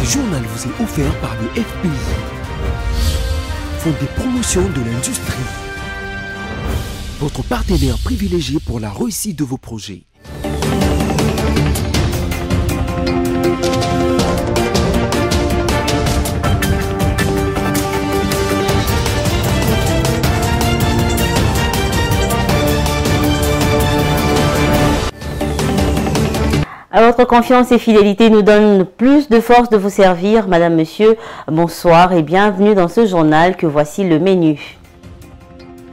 Ce journal vous est offert par le FPI, Fonds de promotion de l'industrie, votre partenaire privilégié pour la réussite de vos projets. Votre confiance et fidélité nous donnent plus de force de vous servir. Madame, Monsieur, bonsoir et bienvenue dans ce journal que voici le menu.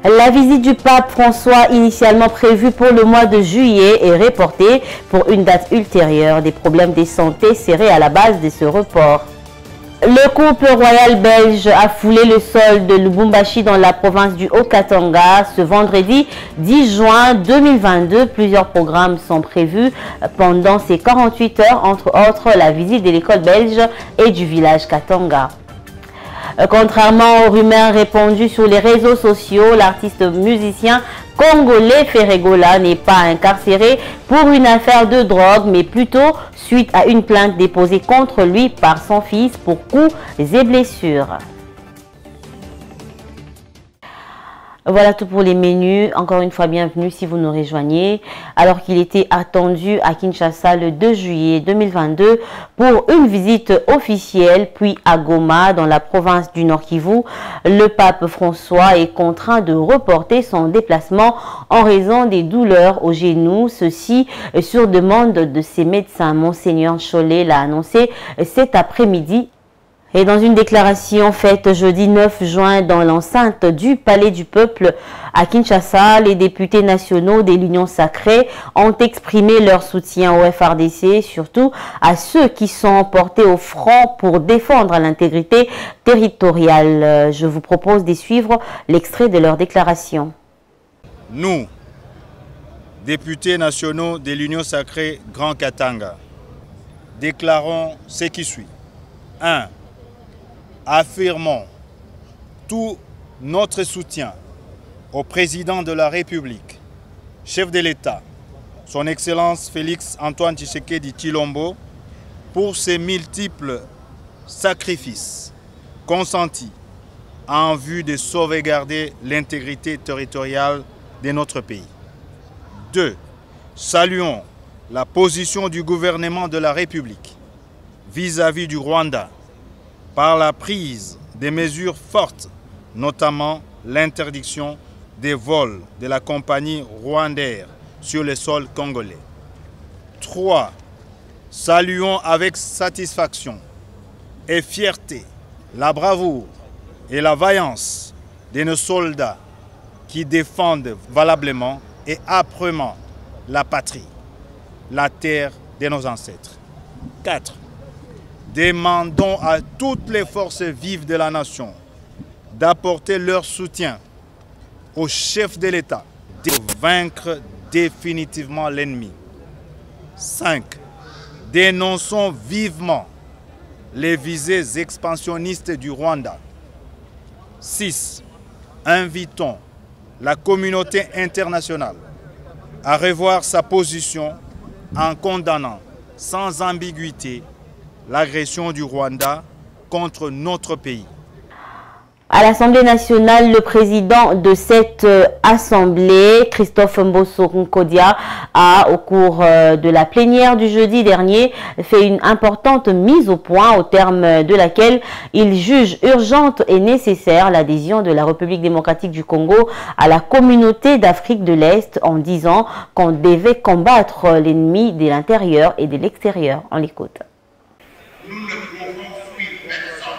La visite du pape François, initialement prévue pour le mois de juillet, est reportée pour une date ultérieure. Des problèmes de santé seraient à la base de ce report. Le couple royal belge a foulé le sol de Lubumbashi dans la province du Haut-Katanga ce vendredi 10 juin 2022. Plusieurs programmes sont prévus pendant ces 48 heures, entre autres la visite de l'école belge et du village Katanga. Contrairement aux rumeurs répandues sur les réseaux sociaux, l'artiste musicien congolais Ferregola n'est pas incarcéré pour une affaire de drogue, mais plutôt suite à une plainte déposée contre lui par son fils pour coups et blessures. Voilà tout pour les menus. Encore une fois, bienvenue si vous nous rejoignez. Alors qu'il était attendu à Kinshasa le 2 juillet 2022 pour une visite officielle, puis à Goma, dans la province du Nord Kivu, le pape François est contraint de reporter son déplacement en raison des douleurs au genou. Ceci sur demande de ses médecins. Monseigneur Cholet l'a annoncé cet après-midi. Et dans une déclaration faite jeudi 9 juin dans l'enceinte du Palais du Peuple à Kinshasa, les députés nationaux de l'Union sacrée ont exprimé leur soutien au FARDC, surtout à ceux qui sont portés au front pour défendre l'intégrité territoriale. Je vous propose de suivre l'extrait de leur déclaration. Nous, députés nationaux de l'Union sacrée Grand Katanga, déclarons ce qui suit. 1. Affirmons tout notre soutien au président de la République, chef de l'État, son Excellence Félix Antoine Tshisekedi Tshilombo, pour ses multiples sacrifices consentis en vue de sauvegarder l'intégrité territoriale de notre pays. 2. Saluons la position du gouvernement de la République vis-à-vis du Rwanda par la prise des mesures fortes, notamment l'interdiction des vols de la compagnie Rwandair sur le sol congolais. 3. Saluons avec satisfaction et fierté la bravoure et la vaillance de nos soldats qui défendent valablement et âprement la patrie, la terre de nos ancêtres. 4. Demandons à toutes les forces vives de la nation d'apporter leur soutien au chef de l'État de vaincre définitivement l'ennemi. 5. Dénonçons vivement les visées expansionnistes du Rwanda. 6. Invitons la communauté internationale à revoir sa position en condamnant sans ambiguïté l'agression du Rwanda contre notre pays. À l'Assemblée nationale, le président de cette assemblée, Christophe Mbosso Nkodia, a, au cours de la plénière du jeudi dernier, fait une importante mise au point au terme de laquelle il juge urgente et nécessaire l'adhésion de la République démocratique du Congo à la communauté d'Afrique de l'Est, en disant qu'on devait combattre l'ennemi de l'intérieur et de l'extérieur. On l'écoute. Nous ne pouvons fuir personne.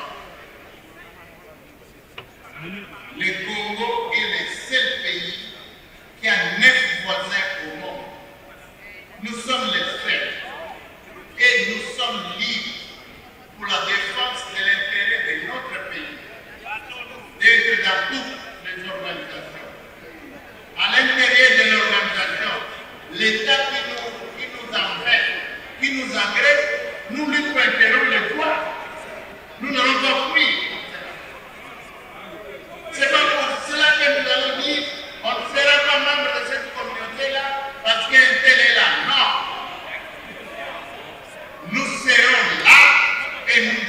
Le Congo est le seul pays qui a 9 voisins au monde. Nous sommes les seuls et nous sommes libres pour la défense de l'intérêt de notre pays, d'être dans toutes les organisations. À l'intérieur de l'organisation, l'État qui nous empêche, qui nous agresse, nous lui pointerons les doigts. Nous n'allons pas fuir. C'est pas pour cela que nous allons dire on ne sera pas membre de cette communauté-là parce qu'un tel est là. Non. Nous serons là et nous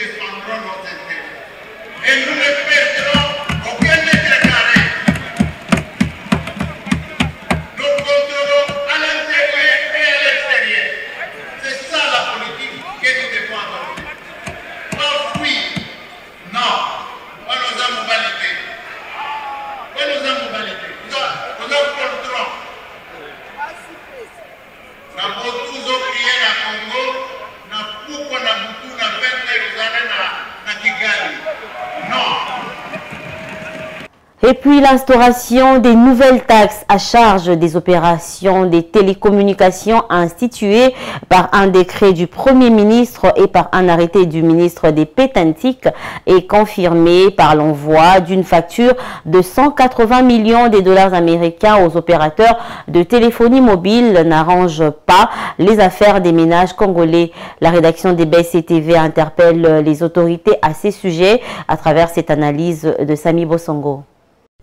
Et puis l'instauration des nouvelles taxes à charge des opérations des télécommunications instituées par un décret du Premier ministre et par un arrêté du ministre des Pétantiques est confirmée par l'envoi d'une facture de 180 millions de dollars américains aux opérateurs de téléphonie mobile n'arrange pas les affaires des ménages congolais. La rédaction des BCTV interpelle les autorités à ces sujets à travers cette analyse de Sami Bosongo.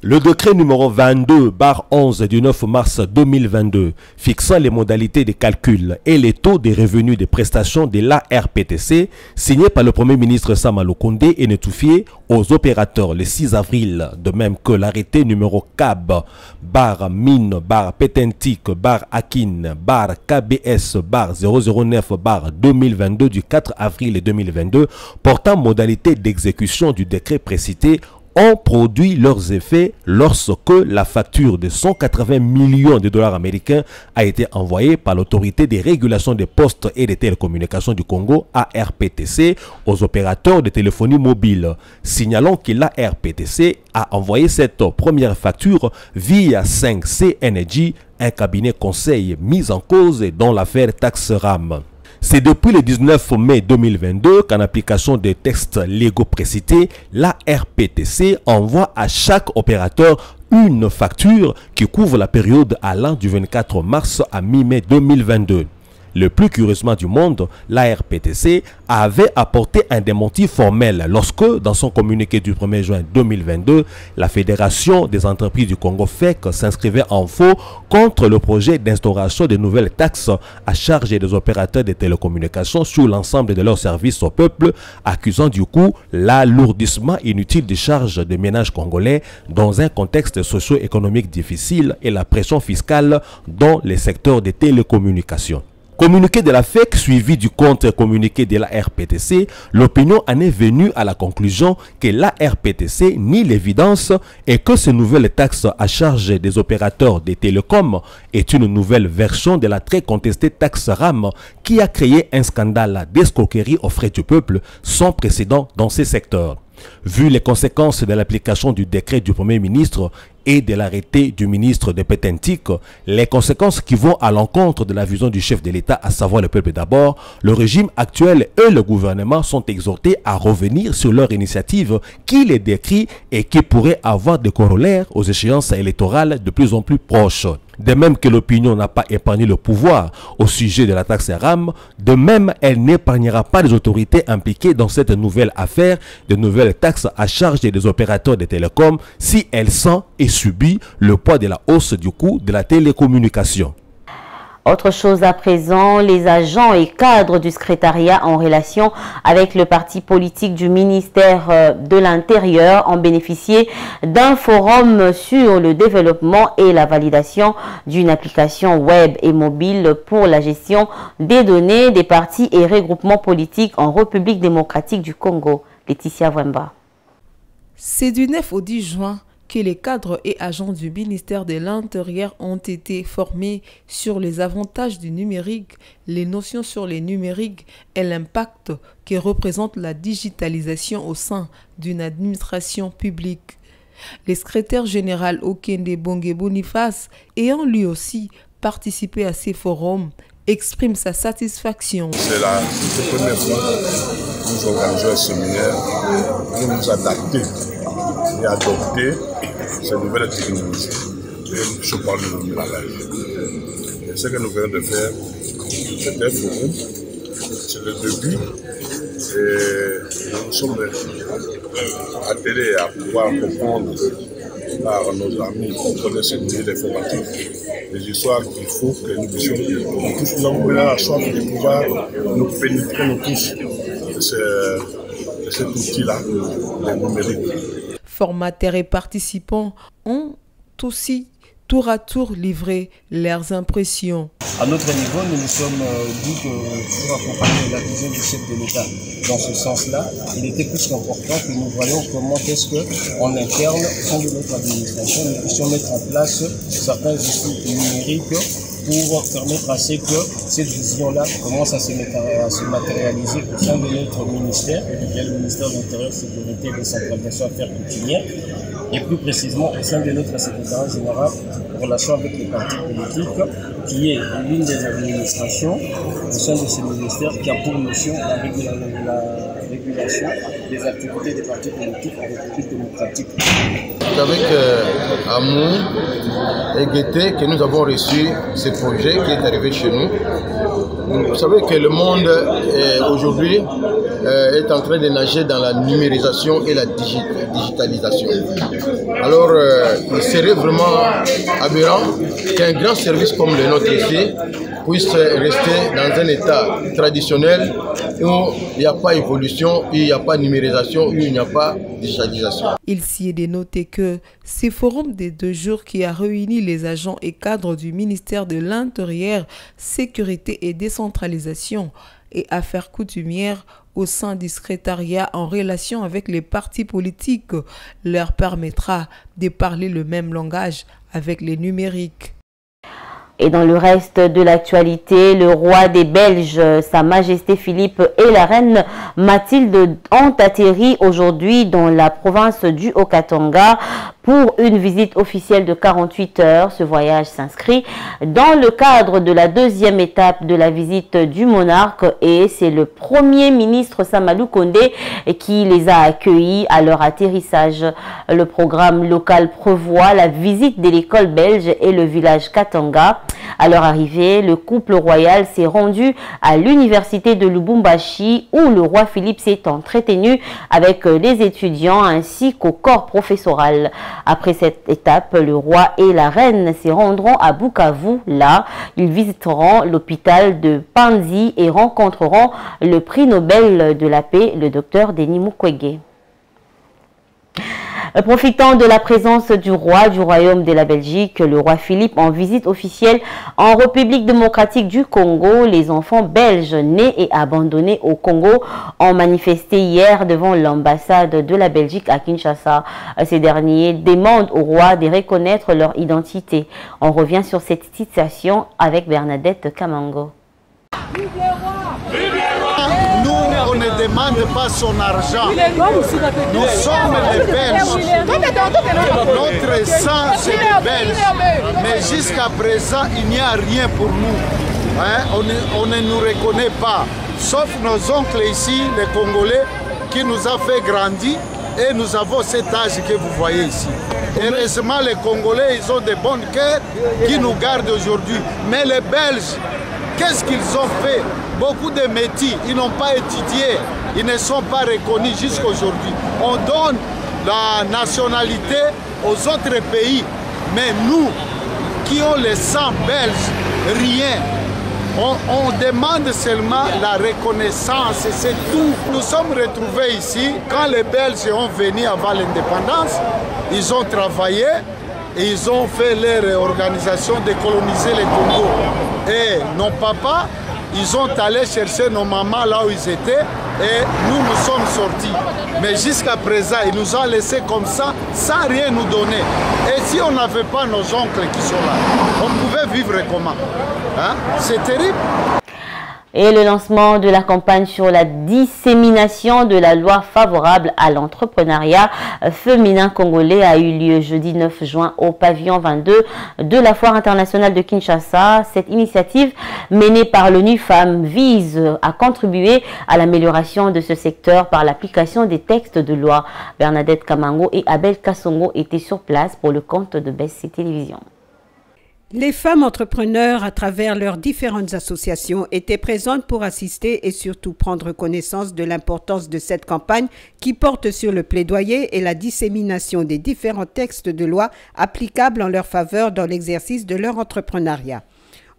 Le décret numéro 22/11 du 9 mars 2022 fixant les modalités de calcul et les taux des revenus des prestations de l'ARPTC, signé par le Premier ministre Sama Lukonde et notifié aux opérateurs le 6 avril, de même que l'arrêté numéro CAB/Mine/Pétentique/Akin/KBS/009/2022 du 4 avril 2022 portant modalité d'exécution du décret précité ont produit leurs effets lorsque la facture de 180 millions de dollars américains a été envoyée par l'autorité des régulations des postes et des télécommunications du Congo, ARPTC, aux opérateurs de téléphonie mobile. Signalons que l'ARPTC a envoyé cette première facture via 5C Energy, un cabinet conseil mis en cause dans l'affaire Taxram. C'est depuis le 19 mai 2022 qu'en application des textes légaux précités, la RPTC envoie à chaque opérateur une facture qui couvre la période allant du 24 mars à mi-mai 2022. Le plus curieusement du monde, la RPTC avait apporté un démenti formel lorsque, dans son communiqué du 1er juin 2022, la Fédération des entreprises du Congo FEC s'inscrivait en faux contre le projet d'instauration de nouvelles taxes à charge des opérateurs de télécommunications sur l'ensemble de leurs services au peuple, accusant du coup l'alourdissement inutile des charges des ménages congolais dans un contexte socio-économique difficile et la pression fiscale dans les secteurs des télécommunications. Communiqué de la FEC suivi du contre-communiqué de la RPTC, l'opinion en est venue à la conclusion que la RPTC nie l'évidence et que ces nouvelles taxes à charge des opérateurs des télécoms est une nouvelle version de la très contestée taxe RAM qui a créé un scandale d'escroquerie aux frais du peuple sans précédent dans ces secteurs. Vu les conséquences de l'application du décret du Premier ministre et de l'arrêté du ministre des Pétantiques, les conséquences qui vont à l'encontre de la vision du chef de l'État, à savoir le peuple d'abord, le régime actuel et le gouvernement sont exhortés à revenir sur leur initiative qui les décrit et qui pourrait avoir des corollaires aux échéances électorales de plus en plus proches. De même que l'opinion n'a pas épargné le pouvoir au sujet de la taxe RAM, de même elle n'épargnera pas les autorités impliquées dans cette nouvelle affaire de nouvelles taxes à charge des opérateurs de télécoms si elle sent et subit le poids de la hausse du coût de la télécommunication. Autre chose à présent, les agents et cadres du secrétariat en relation avec le parti politique du ministère de l'Intérieur ont bénéficié d'un forum sur le développement et la validation d'une application web et mobile pour la gestion des données des partis et regroupements politiques en République démocratique du Congo. Laetitia Wemba. C'est du 9 au 10 juin que les cadres et agents du ministère de l'Intérieur ont été formés sur les avantages du numérique, les notions sur les numériques et l'impact que représente la digitalisation au sein d'une administration publique. Le secrétaire général Okende Bonge Boniface, ayant lui aussi participé à ces forums, exprime sa satisfaction. C'est la première fois que nous organisons un séminaire pour nous adapter et adopter ces nouvelles technologies et je parle de numérique. Et ce que nous venons de faire, c'est un forum, c'est le début et nous sommes attelés à pouvoir comprendre par nos amis qui connaissent ces milieux informatiques les histoires qu'il faut que nous puissions. Nous tous nous avons la chance de pouvoir nous pénétrer nous tous de cet outil-là, le numérique. Formateurs et participants ont aussi tour à tour livré leurs impressions. À notre niveau, nous nous sommes dit que pour accompagner la vision du chef de l'État dans ce sens-là, il était plus qu'important que nous voyions comment est-ce qu'en interne, au sein de notre administration, nous puissions mettre en place certains outils numériques pour permettre à ce que cette vision-là commence à se matérialiser au sein de notre ministère, le ministère de l'Intérieur, Sécurité et Décentralisation Affaires coutumières. et plus précisément au sein de notre secrétariat général en relation avec les partis politiques, qui est l'une des administrations au sein de ce ministère qui a pour mission la régulation des activités des partis politiques en République démocratique. C'est avec amour et gaieté que nous avons reçu ce projet qui est arrivé chez nous. Vous savez que le monde aujourd'hui est en train de nager dans la numérisation et la digitalisation. Alors, il serait vraiment aberrant qu'un grand service comme le nôtre ici puisse rester dans un état traditionnel où il n'y a pas d'évolution, où il n'y a pas de numérisation, où il n'y a pas de digitalisation. Il s'y est dénoté que ces forums des 2 jours qui a réuni les agents et cadres du ministère de l'Intérieur, Sécurité et Décentralisation et Affaires coutumières au sein du secrétariat en relation avec les partis politiques leur permettra de parler le même langage avec les numériques. Et dans le reste de l'actualité, le roi des Belges, Sa Majesté Philippe et la reine Mathilde ont atterri aujourd'hui dans la province du Haut-Katanga pour une visite officielle de 48 heures. Ce voyage s'inscrit dans le cadre de la 2e étape de la visite du monarque et c'est le Premier ministre Samalou Kondé qui les a accueillis à leur atterrissage. Le programme local prévoit la visite de l'école belge et le village Katanga. À leur arrivée, le couple royal s'est rendu à l'université de Lubumbashi où le roi Philippe s'est entretenu avec les étudiants ainsi qu'au corps professoral. Après cette étape, le roi et la reine se rendront à Bukavu. Là, ils visiteront l'hôpital de Panzi et rencontreront le prix Nobel de la paix, le docteur Denis Mukwege. Profitant de la présence du roi du royaume de la Belgique, le roi Philippe en visite officielle en République démocratique du Congo, les enfants belges nés et abandonnés au Congo ont manifesté hier devant l'ambassade de la Belgique à Kinshasa. Ces derniers demandent au roi de reconnaître leur identité. On revient sur cette citation avec Bernadette Kamango. Nous, on ne demande pas son argent. Nous sommes les Belges. Notre sang, c'est les Belges. Mais jusqu'à présent, il n'y a rien pour nous. Hein? On ne nous reconnaît pas. Sauf nos oncles ici, les Congolais, qui nous ont fait grandir. Et nous avons cet âge que vous voyez ici. Heureusement, les Congolais, ils ont de bons cœurs qui nous gardent aujourd'hui. Mais les Belges, qu'est-ce qu'ils ont fait? Beaucoup de métiers, ils n'ont pas étudié, ils ne sont pas reconnus jusqu'à aujourd'hui. On donne la nationalité aux autres pays, mais nous, qui ont le sang belge, rien. On demande seulement la reconnaissance, c'est tout. Nous sommes retrouvés ici, quand les Belges sont venus avant l'indépendance, ils ont travaillé et ils ont fait leur organisation de coloniser le Congo. Et nos papas, ils ont allé chercher nos mamans là où ils étaient et nous sommes sortis. Mais jusqu'à présent, ils nous ont laissés comme ça, sans rien nous donner. Et si on n'avait pas nos oncles qui sont là, on pouvait vivre comment? Hein? C'est terrible. Et le lancement de la campagne sur la dissémination de la loi favorable à l'entrepreneuriat féminin congolais a eu lieu jeudi 9 juin au pavillon 22 de la Foire internationale de Kinshasa. Cette initiative menée par l'ONU Femmes vise à contribuer à l'amélioration de ce secteur par l'application des textes de loi. Bernadette Kamango et Abel Kassongo étaient sur place pour le compte de BSC Télévision. Les femmes entrepreneurs, à travers leurs différentes associations, étaient présentes pour assister et surtout prendre connaissance de l'importance de cette campagne qui porte sur le plaidoyer et la dissémination des différents textes de loi applicables en leur faveur dans l'exercice de leur entrepreneuriat.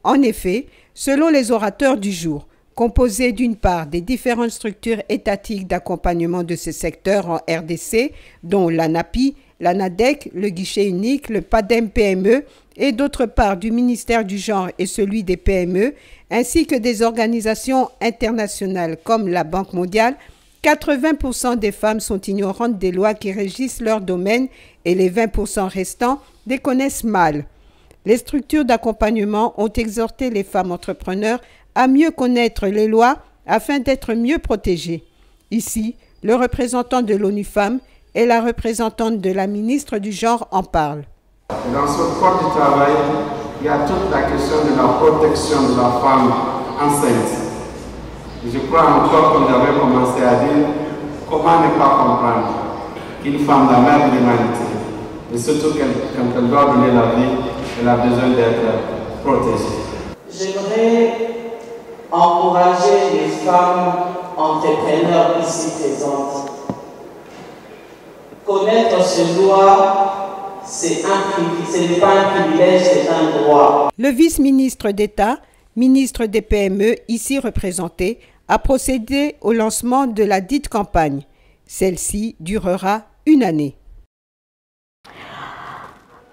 En effet, selon les orateurs du jour, composés d'une part des différentes structures étatiques d'accompagnement de ce secteur en RDC, dont l'ANAPI, l'ANADEC, le guichet unique, le PADEM-PME, et d'autre part du ministère du Genre et celui des PME, ainsi que des organisations internationales comme la Banque mondiale, 80% des femmes sont ignorantes des lois qui régissent leur domaine et les 20% restants les connaissent mal. Les structures d'accompagnement ont exhorté les femmes entrepreneurs à mieux connaître les lois afin d'être mieux protégées. Ici, le représentant de l'ONU Femmes et la représentante de la ministre du Genre en parle. Dans ce code du travail, il y a toute la question de la protection de la femme enceinte. Je crois encore, comme j'avais commencé à dire, comment ne pas comprendre qu'une femme, la mère de l'humanité, et surtout quand elle doit donner la vie, elle a besoin d'être protégée. J'aimerais encourager les femmes entrepreneurs ici présentes. Connaître ce droit, ce n'est pas un privilège, c'est un droit. Le vice-ministre d'État, ministre des PME, ici représenté, a procédé au lancement de la dite campagne. Celle-ci durera une année.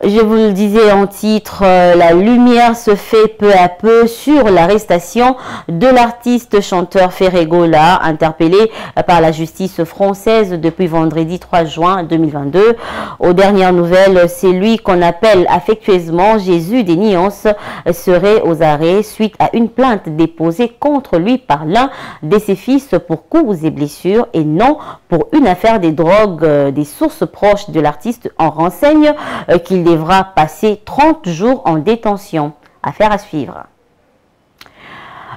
Je vous le disais en titre, la lumière se fait peu à peu sur l'arrestation de l'artiste chanteur Ferregola, interpellé par la justice française depuis vendredi 3 juin 2022. Aux dernières nouvelles, c'est lui qu'on appelle affectueusement Jésus des Nuances serait aux arrêts suite à une plainte déposée contre lui par l'un de ses fils pour coups et blessures et non pour une affaire des drogues. Des sources proches de l'artiste en renseignent qu'il devra passer 30 jours en détention. Affaire à suivre.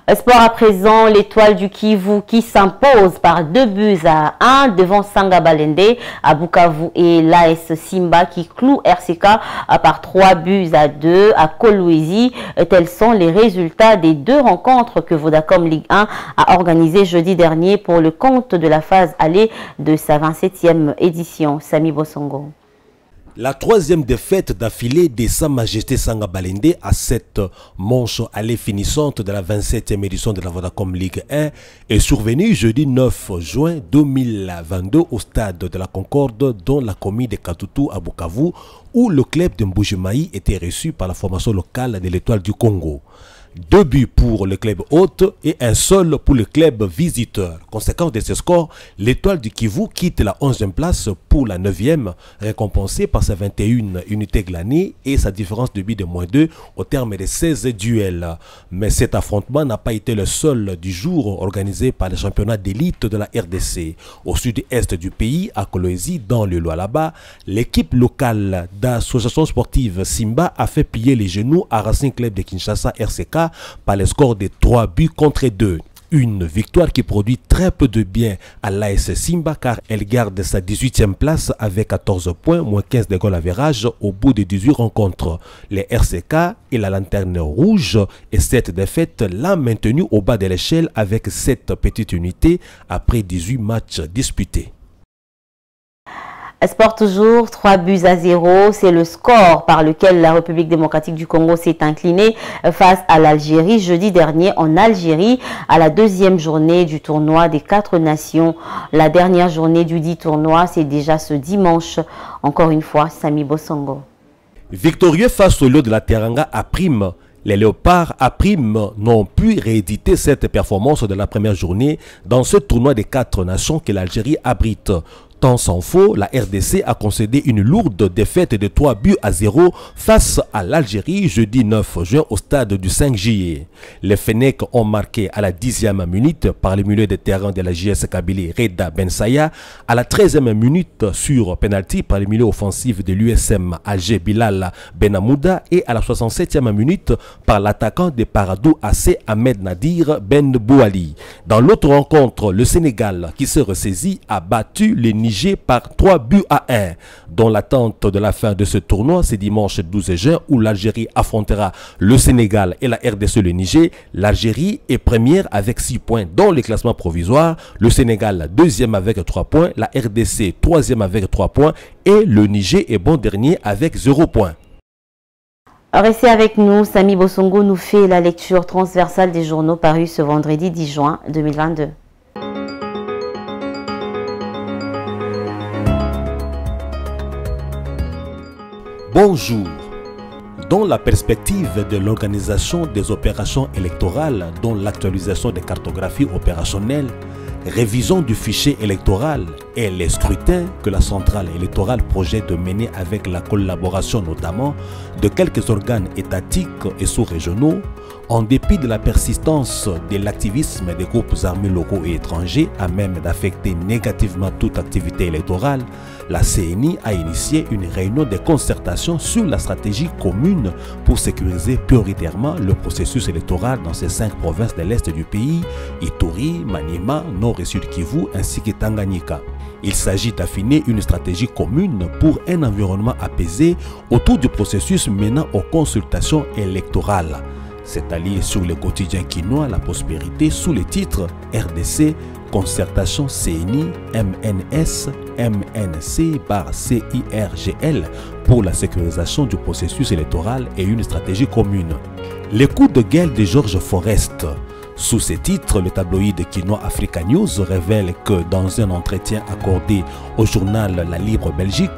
Sport à présent, l'étoile du Kivu qui s'impose par 2-1 devant Sanga Balende à Bukavu et l'AS Simba qui cloue RCK par 3-2 à Kolwezi. Tels sont les résultats des deux rencontres que Vodacom Ligue 1 a organisées jeudi dernier pour le compte de la phase aller de sa 27e édition. Sami Bosongo. La troisième défaite d'affilée de Sa Majesté Sanga Balende à cette manche allée finissante de la 27e édition de la Vodacom Ligue 1 est survenue jeudi 9 juin 2022 au stade de la Concorde dans la commune de Katutu à Bukavu où le club de Mbujimayi était reçu par la formation locale de l'Étoile du Congo. 2 buts pour le club hôte et un seul pour le club visiteur. Conséquence de ce score, l'étoile du Kivu quitte la 11e place pour la 9e, récompensée par sa 21 unités glanées et sa différence de but de -2 au terme de 16 duels. Mais cet affrontement n'a pas été le seul du jour organisé par le championnat d'élite de la RDC. Au sud-est du pays, à Kolwezi, dans le Lualaba, l'équipe locale d'association sportive Simba a fait plier les genoux à Racing Club de Kinshasa RCK par le score de 3-2. Une victoire qui produit très peu de bien à l'AS Simba car elle garde sa 18e place avec 14 points, moins 15 de goal average au bout de 18 rencontres. Les RCK et la lanterne rouge et cette défaite l'a maintenu au bas de l'échelle avec 7 petites unités après 18 matchs disputés. Sport toujours, 3-0, c'est le score par lequel la République démocratique du Congo s'est inclinée face à l'Algérie jeudi dernier en Algérie à la 2e journée du tournoi des 4 nations. La dernière journée du dit tournoi, c'est déjà ce dimanche. Encore une fois, Sami Bosongo. Victorieux face au lot de la Teranga à prime, les Léopards à prime n'ont pu rééditer cette performance de la première journée dans ce tournoi des 4 nations que l'Algérie abrite. Tant s'en faut, la RDC a concédé une lourde défaite de 3-0 face à l'Algérie jeudi 9 juin au stade du 5 juillet. Les Fennecs ont marqué à la 10e minute par le milieu de terrain de la JS Kabylie Reda Bensaya, à la 13e minute sur penalty par le milieu offensif de l'USM Alger Bilal Benamouda et à la 67e minute par l'attaquant de Paradou AC Ahmed Nadir Ben Bouali. Dans l'autre rencontre, le Sénégal qui se ressaisit a battu les Niger par 3-1. Dans l'attente de la fin de ce tournoi, c'est dimanche 12 juin où l'Algérie affrontera le Sénégal et la RDC le Niger. L'Algérie est première avec 6 points dans le classement provisoire, le Sénégal 2e avec 3 points, la RDC 3e avec 3 points et le Niger est bon dernier avec 0 points. Restez avec nous, Sami Bosongo nous fait la lecture transversale des journaux parus ce vendredi 10 juin 2022. Bonjour. Dans la perspective de l'organisation des opérations électorales, dont l'actualisation des cartographies opérationnelles, révision du fichier électoral et les scrutins que la centrale électorale projette de mener avec la collaboration notamment de quelques organes étatiques et sous-régionaux, En dépit de la persistance de l'activisme des groupes armés locaux et étrangers à même d'affecter négativement toute activité électorale, la CENI a initié une réunion de concertation sur la stratégie commune pour sécuriser prioritairement le processus électoral dans ces 5 provinces de l'Est du pays, Ituri, Maniema, Nord et Sud Kivu ainsi que Tanganyika. Il s'agit d'affiner une stratégie commune pour un environnement apaisé autour du processus menant aux consultations électorales. C'est allié sur le quotidien quinois La Prospérité sous le titre RDC Concertation CENI MNS MNC par CIRGL pour la sécurisation du processus électoral et une stratégie commune. Les coups de gueule de George Forrest. Sous ces titres, le tabloïd quinois Africa News révèle que dans un entretien accordé au journal La Libre Belgique,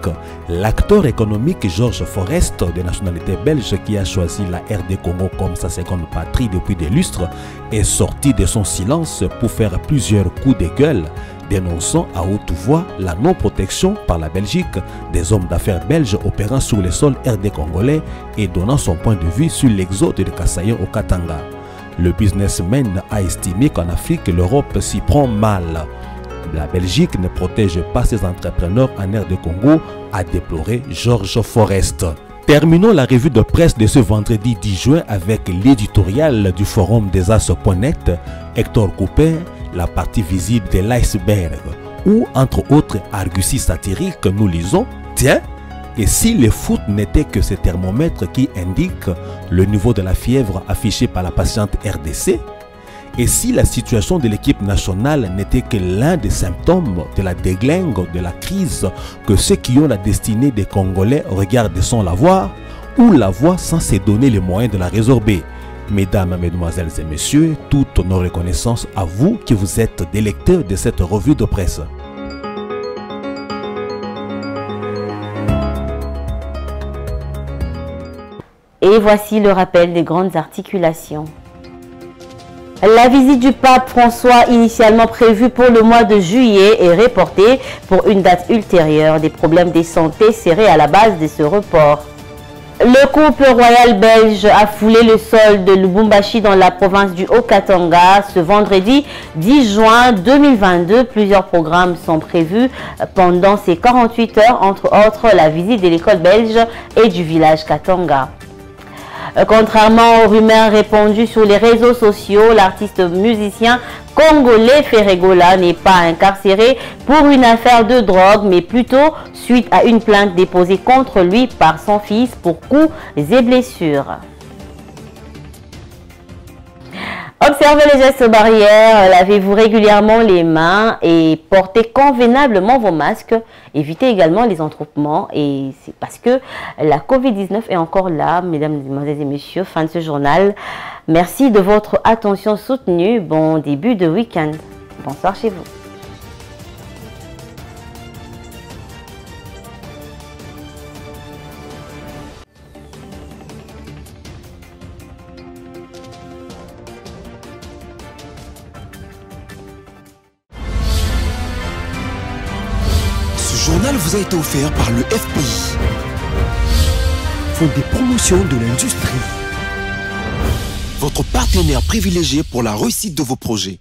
l'acteur économique George Forrest, de nationalité belge qui a choisi la RD Congo comme sa seconde patrie depuis des lustres, est sorti de son silence pour faire plusieurs coups de gueule, dénonçant à haute voix la non-protection par la Belgique des hommes d'affaires belges opérant sur le sol RD congolais et donnant son point de vue sur l'exode de Kasaïen au Katanga. Le businessman a estimé qu'en Afrique, l'Europe s'y prend mal. La Belgique ne protège pas ses entrepreneurs en RD Congo, a déploré George Forrest. Terminons la revue de presse de ce vendredi 10 juin avec l'éditorial du forum des As.net, Hector Couper, la partie visible de l'iceberg, où, entre autres arguties satiriques, nous lisons « Tiens, et si le foot n'était que ce thermomètre qui indique le niveau de la fièvre affiché par la patiente RDC? Et si la situation de l'équipe nationale n'était que l'un des symptômes de la déglingue de la crise que ceux qui ont la destinée des Congolais regardent sans la voir ou la voient sans se donner les moyens de la résorber? Mesdames, Mesdemoiselles et Messieurs, toutes nos reconnaissances à vous qui vous êtes des lecteurs de cette revue de presse. Et voici le rappel des grandes articulations. La visite du pape François, initialement prévue pour le mois de juillet, est reportée pour une date ultérieure. Des problèmes de santé seraient à la base de ce report. Le couple royal belge a foulé le sol de Lubumbashi dans la province du Haut-Katanga ce vendredi 10 juin 2022. Plusieurs programmes sont prévus pendant ces 48 heures, entre autres la visite de l'école belge et du village Katanga. Contrairement aux rumeurs répandues sur les réseaux sociaux, l'artiste musicien congolais Ferregola n'est pas incarcéré pour une affaire de drogue, mais plutôt suite à une plainte déposée contre lui par son fils pour coups et blessures. Observez les gestes barrières, lavez-vous régulièrement les mains et portez convenablement vos masques. Évitez également les attroupements et c'est parce que la Covid-19 est encore là, mesdames, mesdemoiselles et messieurs. Fin de ce journal. Merci de votre attention soutenue. Bon début de week-end. Bonsoir chez vous. Ce journal vous a été offert par le FPI, Fonds des promotions de l'industrie, votre partenaire privilégié pour la réussite de vos projets.